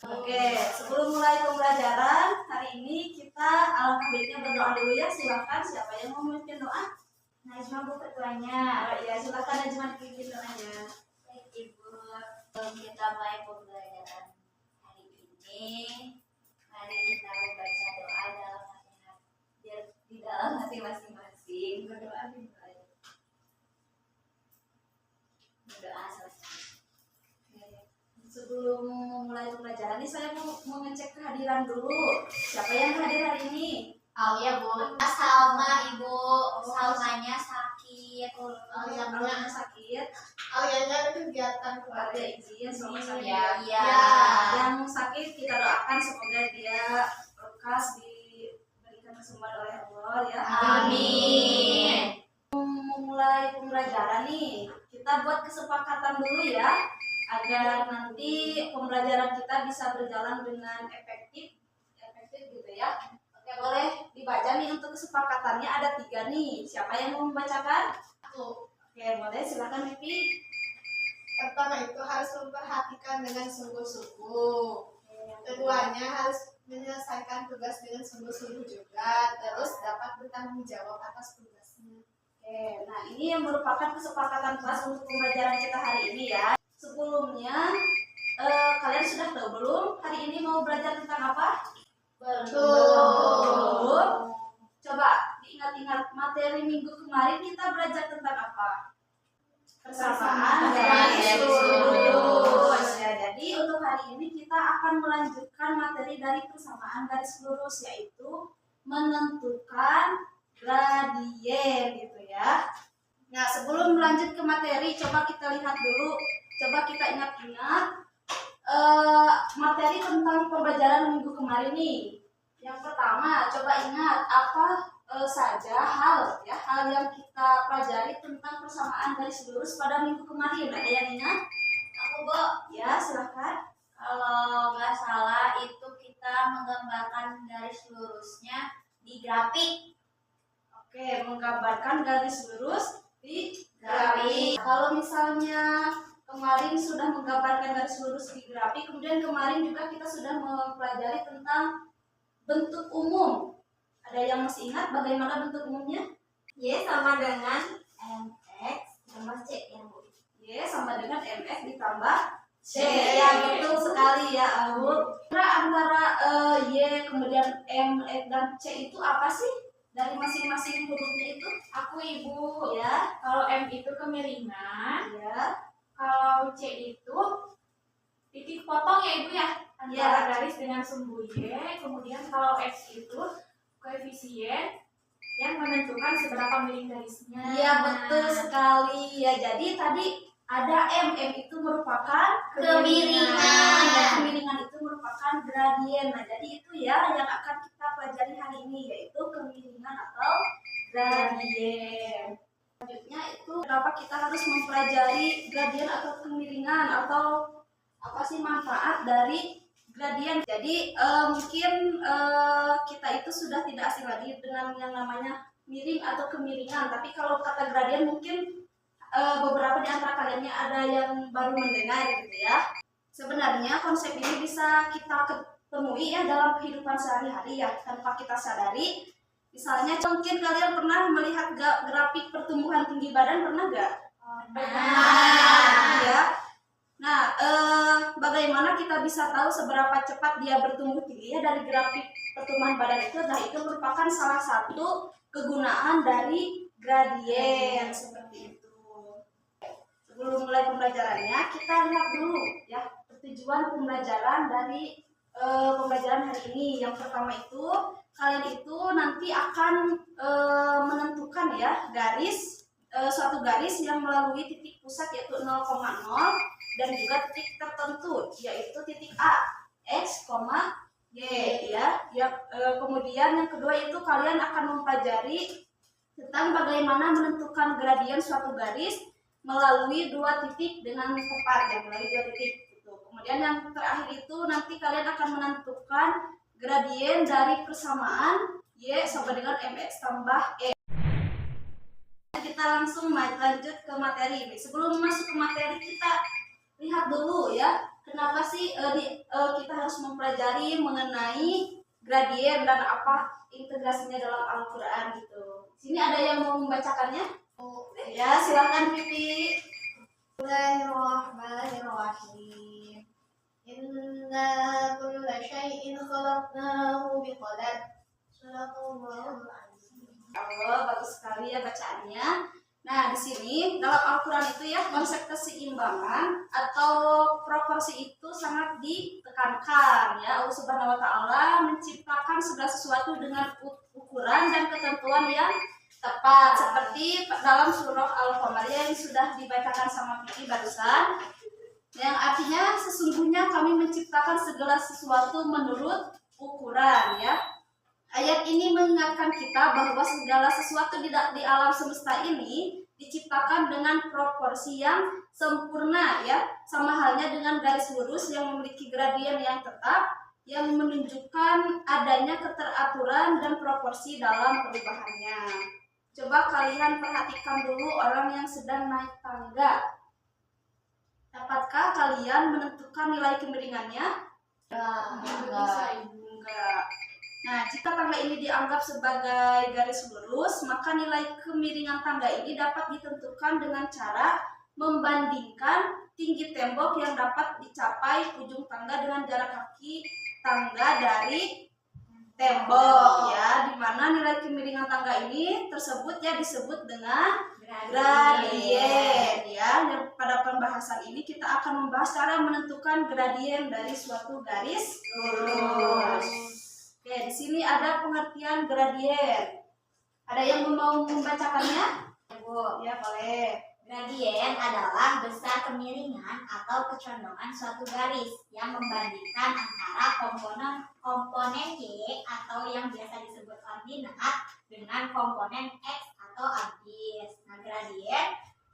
Oke, sebelum mulai pembelajaran hari ini kita alangkah baiknya berdoa dulu ya. Silakan siapa yang mau memimpin doa? Najma Bu ketuanya. Ya, silakan Najma dipimpin doanya. Baik Ibu, kita mulai pembelajaran hari ini. Mari kita membaca doa dalam hati masing-masing. Berdoa dimulai. Berdoa selesai. Sebelum mulai pembelajaran ini saya mau mengecek kehadiran dulu. Siapa yang hadir hari ini? Oh iya Bu, Salma Ibu, Salmanya sakit. Yang sakit. Alianya ada kegiatan Ada izin sama saya. Iya. Yang sakit kita doakan semoga dia lekas diberikan kesembuhan oleh Allah ya. Amin. Memulai pembelajaran nih, kita buat kesepakatan dulu ya agar nanti pembelajaran kita bisa berjalan dengan efektif gitu ya. Oke, boleh dibaca nih untuk kesepakatannya ada 3 nih. Siapa yang mau membacakan? Aku. Oke, boleh silakan Mipi. Pertama itu harus memperhatikan dengan sungguh-sungguh. Keduanya harus menyelesaikan tugas dengan sungguh-sungguh juga. Terus dapat bertanggung jawab atas tugasnya. Oke, nah ini yang merupakan kesepakatan kelas untuk pembelajaran kita hari ini ya. Sebelumnya, kalian sudah tahu belum hari ini mau belajar tentang apa? Belum. Coba diingat-ingat materi minggu kemarin kita belajar tentang apa? Persamaan garis lurus. Ya, jadi untuk hari ini kita akan melanjutkan materi dari persamaan garis lurus, yaitu menentukan gradien gitu ya. Nah, sebelum lanjut ke materi, coba kita lihat dulu, coba kita ingat-ingat materi tentang pembelajaran minggu kemarin nih. Yang pertama, coba ingat apa saja hal yang kita pelajari tentang persamaan garis lurus pada minggu kemarin. Ada yang ingat? Aku Bu, Ya, silahkan. kalau nggak salah itu kita menggambarkan garis lurusnya di grafik. Oke, menggambarkan garis lurus di grafik. Kalau misalnya kemarin sudah menggambarkan garis lurus di grafik, kemudian kemarin juga kita sudah mempelajari tentang bentuk umum. Ada yang masih ingat bagaimana bentuk umumnya? Y sama dengan MX tambah C ya Bu. Y sama dengan MX ditambah C. C. Ya, betul sekali ya, Abu. Kira antara Y kemudian MX dan C itu apa sih? Dari masing-masing hurufnya itu? Aku Ibu, Ya, kalau M itu kemiringan, ya. kalau C itu titik potong ya Ibu ya, antara Ya. garis dengan sumbu Y. Kemudian kalau X itu koefisien yang menentukan seberapa miring garisnya. Iya, betul sekali ya. Jadi tadi ada M itu merupakan Kemiringan. Ya, kemiringan itu merupakan gradien. Nah, jadi itu ya yang akan kita pelajari hari ini, yaitu kemiringan atau gradien. Selanjutnya itu kenapa kita harus mempelajari gradien atau kemiringan, atau apa sih manfaat dari gradien. Jadi mungkin kita itu sudah tidak asing lagi dengan yang namanya miring atau kemiringan. Tapi kalau kata gradien mungkin beberapa di antara kaliannya ada yang baru mendengar gitu ya. Sebenarnya konsep ini bisa kita ketemui ya dalam kehidupan sehari-hari ya tanpa kita sadari. Misalnya mungkin kalian pernah melihat grafik pertumbuhan tinggi badan, pernah nggak? Pernah. Ya. Nah, bagaimana kita bisa tahu seberapa cepat dia bertumbuh tinggi ya dari grafik pertumbuhan badan itu? Nah, itu merupakan salah satu kegunaan dari gradien seperti itu. Sebelum mulai pembelajarannya, kita lihat dulu ya tujuan pembelajaran dari pembelajaran hari ini. Yang pertama itu, kalian itu nanti akan menentukan ya garis suatu garis yang melalui titik pusat yaitu 0,0 dan juga titik tertentu yaitu titik A, X, Y ya. Kemudian yang kedua itu kalian akan mempelajari tentang bagaimana menentukan gradien suatu garis melalui 2 titik dengan tepat ya, melalui 2 titik gitu. Kemudian yang terakhir itu nanti kalian akan menentukan gradien dari persamaan Y sama dengan MX tambah E. Kita langsung lanjut ke materi ini. Sebelum masuk ke materi, kita lihat dulu ya kenapa sih kita harus mempelajari mengenai gradien dan apa integrasinya dalam Al-Quran gitu. Sini ada yang mau membacakannya? Ya, silakan Pipi. Bismillahirrahmanirrahim. Inna kulla syai'in khalaqnahu biqadar. Sadaqallahul azim. Allah, bagus sekali ya bacaannya. Nah, di sini dalam Al-Quran itu ya konsep keseimbangan atau proporsi itu sangat ditekankan ya. Allah Subhanahu wa taala menciptakan segala sesuatu dengan ukuran dan ketentuan yang tepat seperti dalam surah Al-Qamar yang sudah dibacakan sama Pipi barusan. Yang artinya sesungguhnya kami menciptakan segala sesuatu menurut ukuran ya. Ayat ini mengingatkan kita bahwa segala sesuatu di alam semesta ini diciptakan dengan proporsi yang sempurna ya, sama halnya dengan garis lurus yang memiliki gradien yang tetap yang menunjukkan adanya keteraturan dan proporsi dalam perubahannya. Coba kalian perhatikan dulu orang yang sedang naik tangga. Dapatkah kalian menentukan nilai kemiringannya? Enggak. Nah, jika tangga ini dianggap sebagai garis lurus, maka nilai kemiringan tangga ini dapat ditentukan dengan cara membandingkan tinggi tembok yang dapat dicapai ujung tangga dengan jarak kaki tangga dari tembok ya, di mana nilai kemiringan tangga ini tersebut ya disebut dengan gradien ya. Dan pada pembahasan ini kita akan membahas cara menentukan gradien dari suatu garis lurus. Oke, di sini ada pengertian gradien. Ada yang mau membacakannya? Bu, Ya, boleh. gradien adalah besar kemiringan atau kecondongan suatu garis yang membandingkan antara komponen Y atau yang biasa disebut ordinat dengan komponen X atau abis. Nah, gradien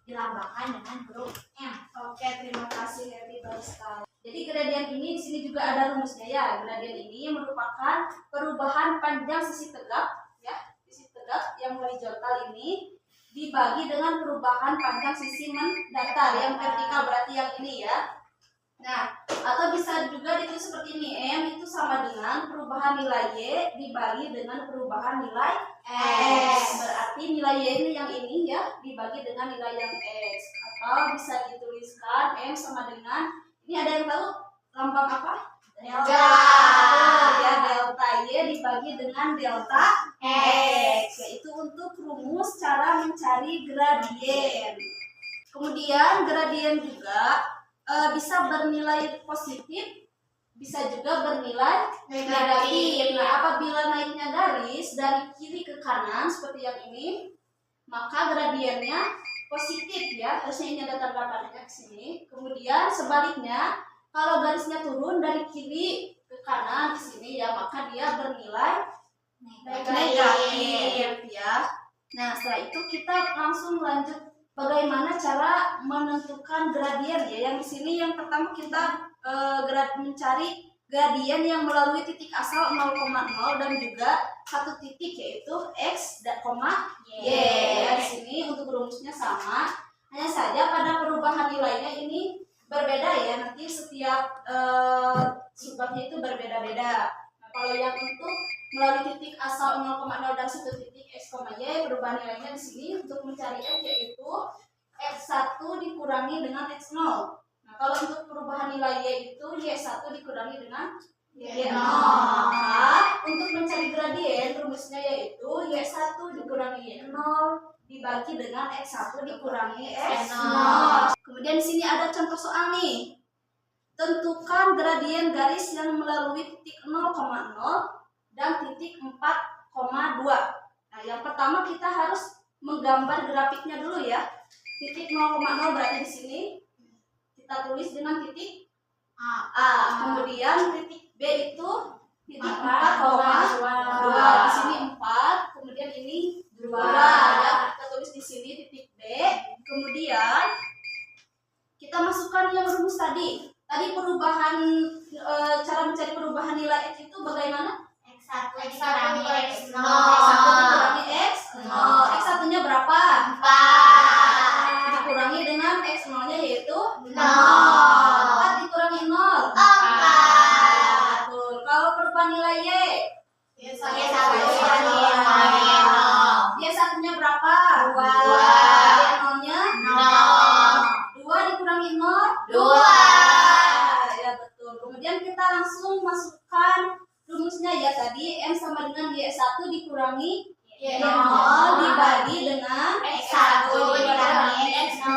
dilambangkan dengan huruf M. Oke, terima kasih Happy sekali. Jadi gradien ini di sini juga ada rumusnya ya. Gradien ini merupakan perubahan panjang sisi tegak ya, sisi tegak yang horizontal ini dibagi dengan perubahan panjang sisi mendatar yang vertikal, berarti yang ini ya. Nah, atau bisa juga ditulis seperti ini, M itu sama dengan perubahan nilai Y dibagi dengan perubahan nilai X. Berarti nilai Y ini yang ini ya dibagi dengan nilai yang X. Atau bisa dituliskan M sama dengan, ini ada yang tahu lambang apa? Delta. Ya, delta Y dibagi dengan delta X, yaitu untuk rumus cara mencari gradien. Kemudian gradien juga bisa bernilai positif, bisa juga bernilai negatif. Nah, apabila naiknya garis dari kiri ke kanan seperti yang ini, maka gradiennya positif ya, harusnya ini ada tanda panahnya ke sini. Kemudian sebaliknya, kalau garisnya turun dari kiri ke kanan di sini ya, maka dia bernilai negatif ya. Nah, setelah itu kita langsung lanjut bagaimana cara menentukan gradien ya. Yang di sini yang pertama kita mencari gradien yang melalui titik asal 0,0 dan juga satu titik yaitu X dan Y. Ya, di sini untuk rumusnya sama. Hanya saja pada perubahan nilainya ini berbeda ya. Nanti setiap sebabnya itu berbeda-beda. Nah, kalau yang untuk melalui titik asal 0,0 dan satu titik X, Y, perubahan nilainya di sini untuk mencari X yaitu X1 dikurangi dengan X0. Nah, kalau untuk perubahan nilai Y itu Y1 dikurangi dengan Y0. Maka untuk mencari gradien rumusnya yaitu Y1 dikurangi Y0 dibagi dengan X1 dikurangi X0. Kemudian di sini ada contoh soal nih. Tentukan gradien garis yang melalui titik 0,0 dan titik 4,2. Nah, yang pertama kita harus menggambar grafiknya dulu ya. Titik 0,0 berarti di sini kita tulis dengan titik A. Kemudian titik B itu titik 4,2. Di sini 4, kemudian ini 2 ya. Kita tulis di sini titik B. Kemudian kita masukkan yang rumus tadi. Tadi perubahan cara mencari perubahan nilai X itu bagaimana? X1 dikurangi X0. X1 dikurangi X0. X1-nya berapa? 4. Dikurangi dengan X0-nya yaitu 0. 4 dikurangi 0. 4. Kemudian kita langsung masukkan rumusnya ya tadi M sama dengan Y1 dikurangi Y0 dibagi dengan X1 dikurangi X0.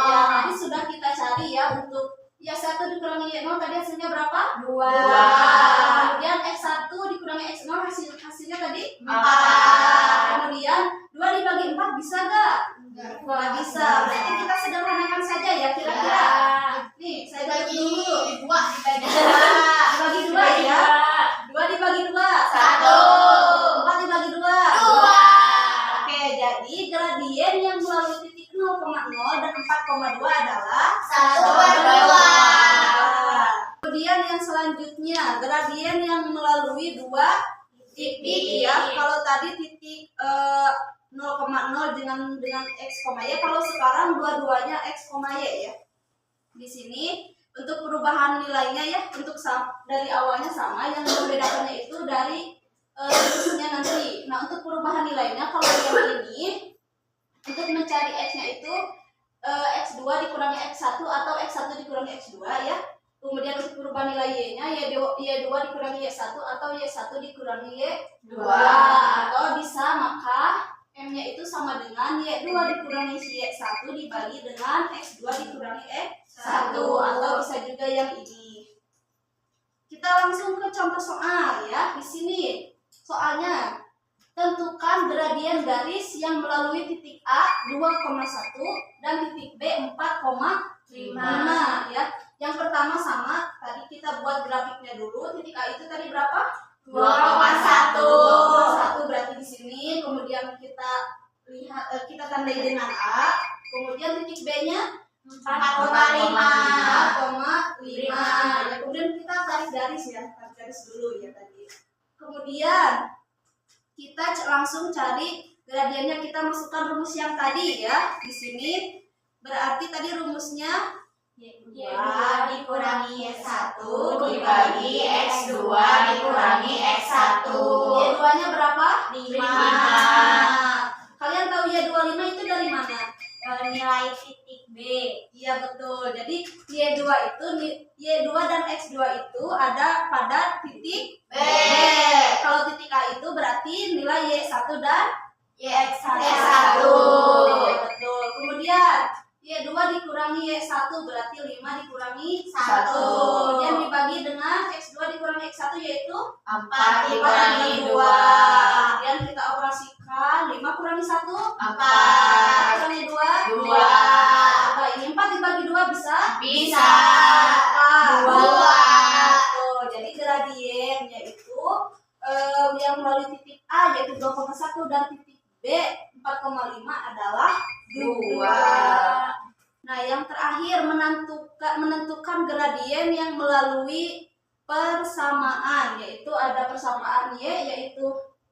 Ya, tadi sudah kita cari ya untuk Y1 dikurangi Y0 tadi hasilnya berapa? 2. Kemudian X1 dikurangi X0 hasilnya tadi 4. Kemudian 2 dibagi 4 bisa nggak? Nggak bisa. Berarti kita sederhanakan saja ya kira-kira. Nih, saya bagi dulu. Dibagi 2 ya. 2 dibagi 2. 4 dibagi 2. Oke, jadi gradien yang melalui titik 0,0 dan 4,2 adalah 1/2. Kemudian yang selanjutnya gradien yang melalui 2 titik ya. Kalau tadi titik 0,0 dengan x, y. Kalau sekarang dua-duanya x, y ya. Di sini untuk perubahan nilainya ya, untuk dari awalnya sama, yang membedakannya itu dari rumusnya nanti. Nah, untuk perubahan nilainya kalau yang ini untuk mencari x-nya itu x2 dikurangi x1 atau x1 dikurangi x2 ya. Kemudian untuk perubahan nilai y-nya y2 dikurangi y1 atau y1 dikurangi y2. Atau bisa maka M-nya itu sama dengan Y2 dikurangi Y1 dibagi dengan X2 dikurangi X1. Atau bisa juga yang ini. Kita langsung ke contoh soal ya. Di sini soalnya tentukan gradien garis yang melalui titik A 2,1 dan titik B 4,5 ya. Yang pertama sama, tadi kita buat grafiknya dulu. Titik A itu tadi berapa? 2,1 berarti di sini. Kemudian kita lihat kita tandai dengan A. Kemudian titik B-nya 4,5. Ya, kemudian kita tarik garis ya, tarik garis dulu ya tadi. Kemudian kita langsung cari gradiennya, kita masukkan rumus yang tadi ya. Di sini berarti tadi rumusnya Y2 dikurangi Y1 dibagi X2 dikurangi X1. Y2-nya berapa? 5. Kalian tahu Y25 itu dari mana? Nilai titik B. Iya betul. Jadi Y2 dan X2 itu ada pada titik B. Kalau titik A itu berarti nilai Y1 dan X1. Iya betul. Kemudian Y2 dikurangi Y1 berarti 5 dikurangi 1. 1. Kemudian dibagi dengan X2 dikurangi X1 yaitu 4 dikurangi 2. Kemudian kita operasikan 5 kurangi 1 4 kurangi 2 Apa ini 4 dibagi 2 bisa? Bisa. 2. 2. Tuh, jadi gradiennya itu yang melalui titik A yaitu 2,1 dan titik B 4,5 adalah 2. Nah, yang terakhir menentukan gradien yang melalui persamaan, yaitu ada persamaan Y yaitu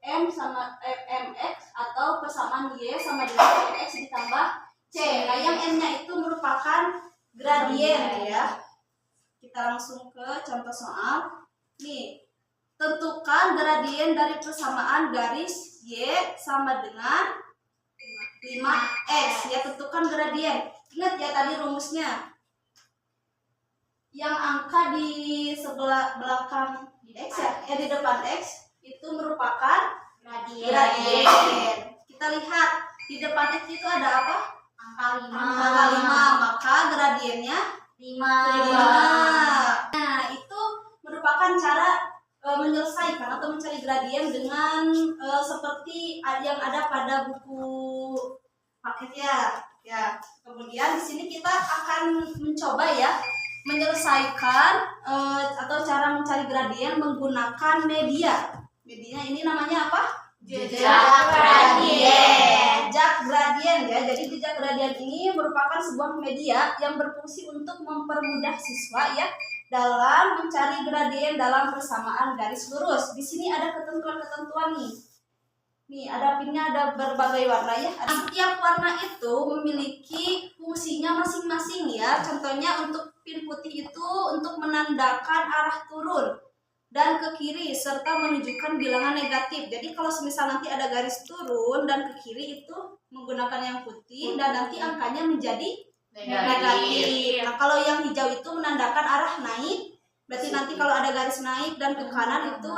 M sama MX atau persamaan Y sama dengan MX ditambah C. Nah, yang M-nya itu merupakan gradien ya. Kita langsung ke contoh soal. Nih, tentukan gradien dari persamaan garis Y sama dengan 5x ya, tentukan gradien. Ingat ya tadi rumusnya. Yang angka di sebelah belakang x ya, di depan x itu merupakan gradien. Kita lihat di depan x itu ada apa? Angka 5, maka gradiennya 5. Nah, itu merupakan cara menyelesaikan atau mencari gradien dengan seperti yang ada pada buku paketnya ya. Kemudian di sini kita akan mencoba ya menyelesaikan atau cara mencari gradien menggunakan media. Medianya ini namanya apa? Jejak gradien. Jejak gradien ya. Jadi jejak gradien ini merupakan sebuah media yang berfungsi untuk mempermudah siswa ya dalam mencari gradien dalam persamaan garis lurus. Di sini ada ketentuan-ketentuan nih. Nih, ada pinnya, ada berbagai warna ya. Setiap warna itu memiliki fungsinya masing-masing ya. Contohnya untuk pin putih itu untuk menandakan arah turun dan ke kiri serta menunjukkan bilangan negatif. Jadi kalau semisal nanti ada garis turun dan ke kiri itu menggunakan yang putih dan nanti angkanya menjadi negatif. Nah, kalau yang hijau itu menandakan arah naik, Berarti nanti kalau ada garis naik dan ke kanan itu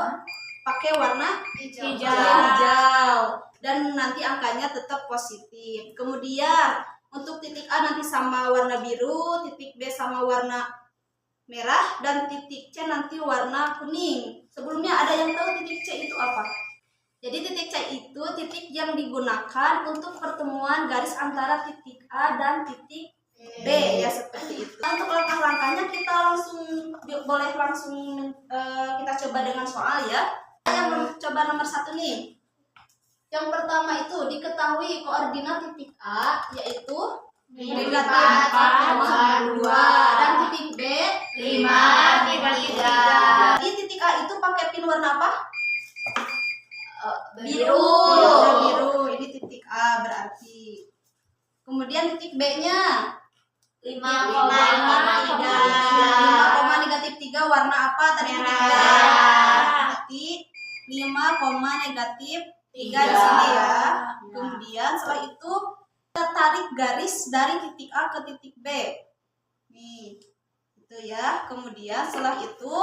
pakai warna hijau. hijau. Dan nanti angkanya tetap positif. Kemudian untuk titik A nanti sama warna biru, titik B sama warna merah, dan titik C nanti warna kuning. Sebelumnya ada yang tahu titik C itu apa? Jadi titik C itu titik yang digunakan untuk pertemuan garis antara titik A dan titik B ya, seperti itu. Untuk langkah-langkahnya kita boleh langsung kita coba dengan soal ya. Yang coba nomor 1 nih. Yang pertama itu diketahui koordinat titik A yaitu negatif 4,2 dan titik B 5,3. Di titik A itu pakai pin warna apa? Biru. Warna biru. Ini titik A berarti. Kemudian titik B-nya 5,3. 5,-3 warna apa tadi titik B? Berarti 5,-3 di sini ya. Kemudian setelah itu kita tarik garis dari titik A ke titik B. Nih, itu ya. Kemudian setelah itu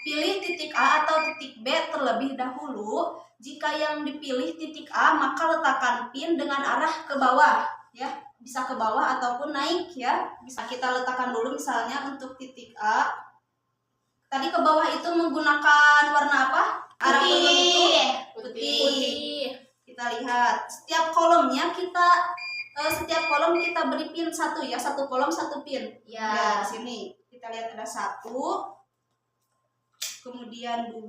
pilih titik A atau titik B terlebih dahulu. Jika yang dipilih titik A, maka letakkan pin dengan arah ke bawah ya. Bisa ke bawah ataupun naik ya. Bisa kita letakkan dulu misalnya untuk titik A. Tadi ke bawah itu menggunakan warna apa? Arah turun itu putih. Kita lihat setiap kolom kita beri pin 1 ya, 1 kolom 1 pin. Ya, di sini kita lihat ada 1, kemudian 2,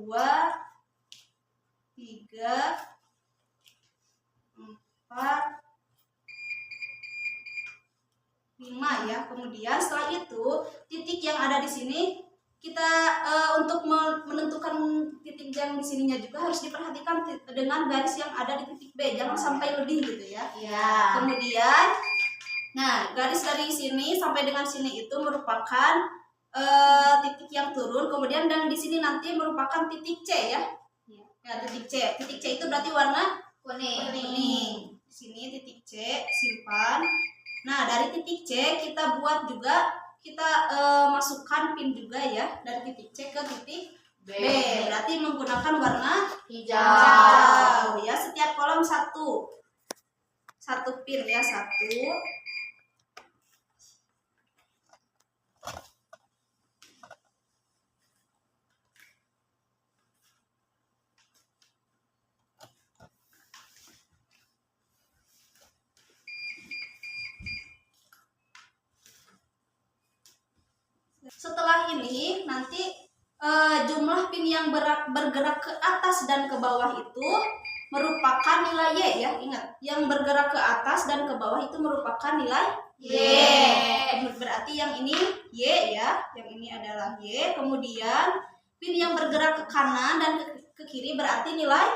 3, 4, 5 ya. Kemudian setelah itu titik yang ada di sini kita untuk menentukan titik yang di sininya juga harus diperhatikan dengan garis yang ada di titik B, jangan sampai lebih gitu ya. Kemudian nah garis dari sini sampai dengan sini itu merupakan titik yang turun, kemudian dan di sini nanti merupakan titik C ya. Ya, titik C itu berarti warna kuning. Di sini titik C simpan. Nah dari titik C kita buat juga, kita masukkan pin juga ya dari titik C ke titik B. Berarti menggunakan warna hijau ya. Setiap kolom 1 pin ya, 1. Setelah ini nanti jumlah pin yang bergerak ke atas dan ke bawah itu merupakan nilai Y ya. Ingat, yang bergerak ke atas dan ke bawah itu merupakan nilai Y. Berarti yang ini Y ya, yang ini adalah Y. Kemudian pin yang bergerak ke kanan dan ke kiri berarti nilai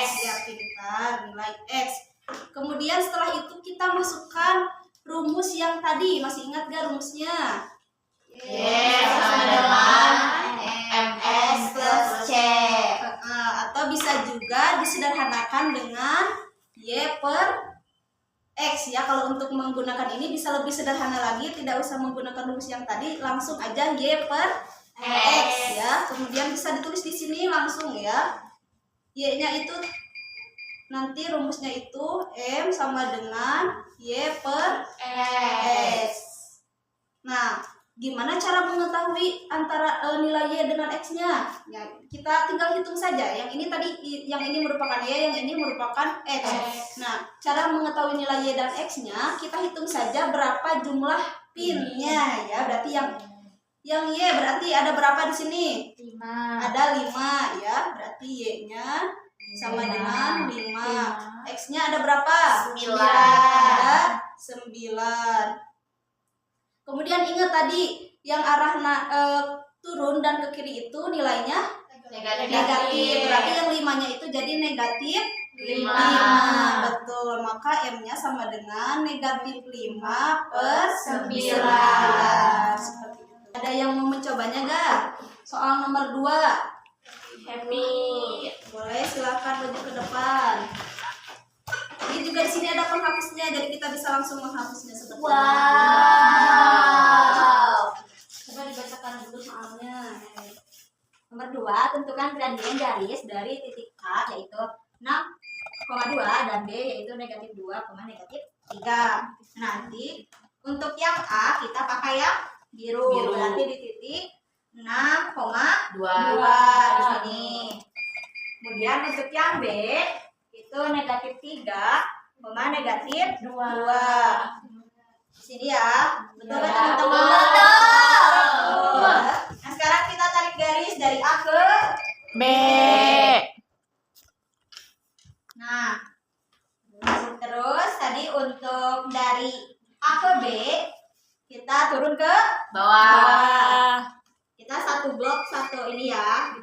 X ya, pintar, nilai X. Kemudian setelah itu kita masukkan rumus yang tadi, masih ingat gak rumusnya? sama dengan MS plus C. Atau bisa juga disederhanakan dengan Y per X ya. Kalau untuk menggunakan ini bisa lebih sederhana lagi, tidak usah menggunakan rumus yang tadi, langsung aja Y per X ya. Kemudian bisa ditulis di sini langsung ya. Y-nya itu nanti rumusnya itu M sama dengan Y per X. Nah, gimana cara mengetahui antara nilai Y dengan X-nya? Ya, kita tinggal hitung saja. Yang ini tadi, yang ini merupakan Y, yang ini merupakan X. Nah, cara mengetahui nilai Y dan X-nya, kita hitung saja berapa jumlah pinnya ya. Berarti yang Y berarti ada berapa di sini? 5. Ada 5 ya. Berarti Y-nya sama dengan 5. X-nya ada berapa? 9. Ada 9. Kemudian ingat tadi yang arah turun dan ke kiri itu nilainya negatif. Berarti yang 5-nya itu jadi negatif 5. Betul. Maka M-nya sama dengan negatif 5 per 9. Seperti itu. Ada yang mau mencobanya gak? Soal nomor 2. Happy. Boleh, silakan maju ke depan. Ini juga di sini ada penghapusnya, jadi kita bisa langsung menghapusnya seperti ini. Wow. Coba dibacakan dulu soalnya. Nomor 2, tentukan gradien garis dari titik A yaitu 6,2 dan B yaitu negatif 2, negatif 3. Nanti untuk yang A kita pakai yang biru. Berarti di titik 6,2 di sini. Kemudian untuk yang B itu negatif 3, negatif 2. Di sini ya. Betul kan teman-teman? Betul. Nah, sekarang kita tarik garis dari A ke B. Nah, terus tadi untuk dari A ke B kita turun ke Bawah. kita satu blok satu ini ya.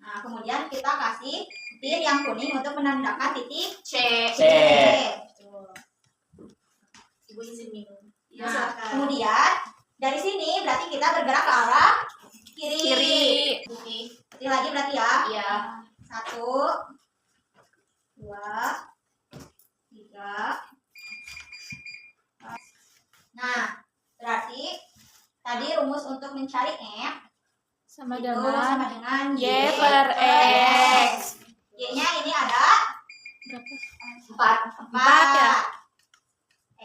Nah, kemudian kita kasih tir yang kuning untuk menandakan titik C. Tuh. Ibu izin minum. Ya, Nah, silakan. kemudian dari sini berarti kita bergerak ke arah kiri. Kiri. Kiri lagi berarti ya. Iya. 1, 2, 3. Nah, berarti tadi rumus untuk mencari F Sama itu dengan sama dengan Y per X. Y-nya ini ada Berapa? 4 ya?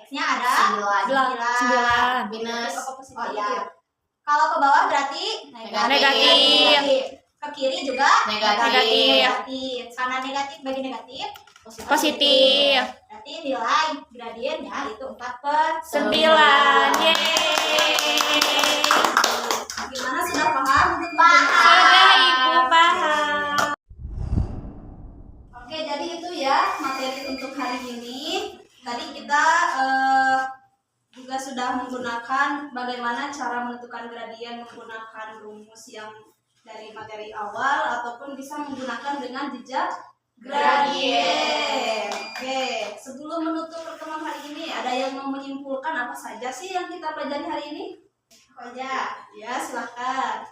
X-nya ada 9. Minus. Positif. Oh ya. Kalau ke bawah berarti Negatif. Ke kiri juga Negatif. Karena negatif bagi negatif Positif. berarti nilai gradiennya itu 4/9. 9. Yeay. Gimana, sudah paham? Sudah Ibu paham. Oke, jadi itu ya materi untuk hari ini. Tadi kita juga sudah menggunakan bagaimana cara menentukan gradien menggunakan rumus yang dari materi awal ataupun bisa menggunakan dengan jejak gradien. Oke, sebelum menutup pertemuan hari ini, ada yang mau menyimpulkan apa saja sih yang kita pelajari hari ini? Aku aja. Ya, silahkan.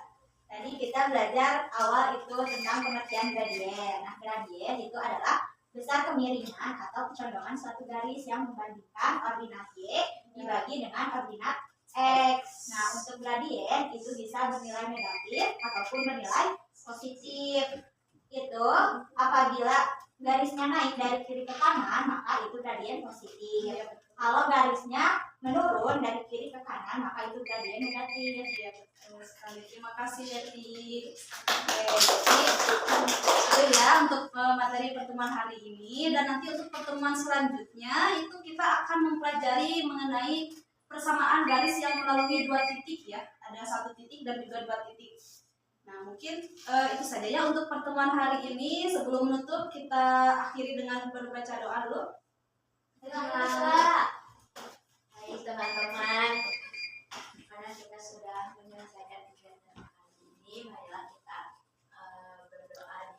Tadi kita belajar awal itu tentang pengertian gradien. Nah, gradien itu adalah besar kemiringan atau kecondongan suatu garis yang membandingkan ordinat Y dibagi dengan ordinat X. Nah, untuk gradien itu bisa bernilai negatif ataupun bernilai positif. Itu apabila garisnya naik dari kiri ke kanan, maka itu gradien positif. Kalau garisnya menurun dari kiri ke kanan, maka itu gradien negatif. Ya, betul sekali. Terima kasih, Yeti. Oke, jadi itu ya untuk materi pertemuan hari ini, dan nanti untuk pertemuan selanjutnya itu kita akan mempelajari mengenai persamaan garis yang melalui 2 titik ya. Ada 1 titik dan juga 2 titik. Nah, mungkin itu saja ya untuk pertemuan hari ini. Sebelum menutup, kita akhiri dengan berbaca doa dulu. Baik teman-teman, karena kita sudah menyelesaikan kegiatan hari ini, marilah kita berdoa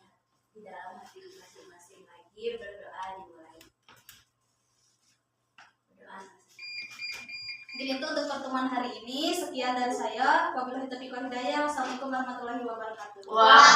di dalam hati masing-masing lagi. Berdoa dimulai. Berdoa. Mungkin itu untuk pertemuan hari ini. Sekian dari saya. Wabillahi taufiq wal hidayah. Wassalamualaikum warahmatullahi wabarakatuh. Wah.